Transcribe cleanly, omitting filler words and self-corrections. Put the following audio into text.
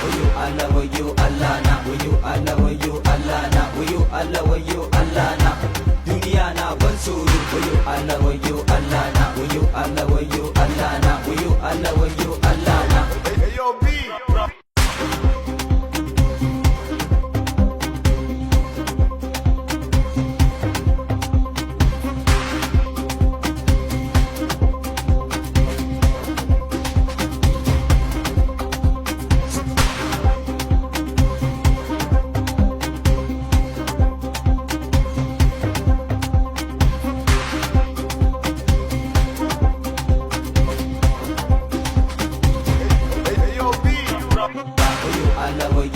wayo Allah wayo Allah na wayo Allah wayo Allah na wayo Allah wayo Allah na duniya na ban tsoro wayo Allah wayo Allah na wayo Allah wayo Allah na wayo Allah wayo Allah na Hey, yo, B. Hey, yo, B. wayo Allah wayo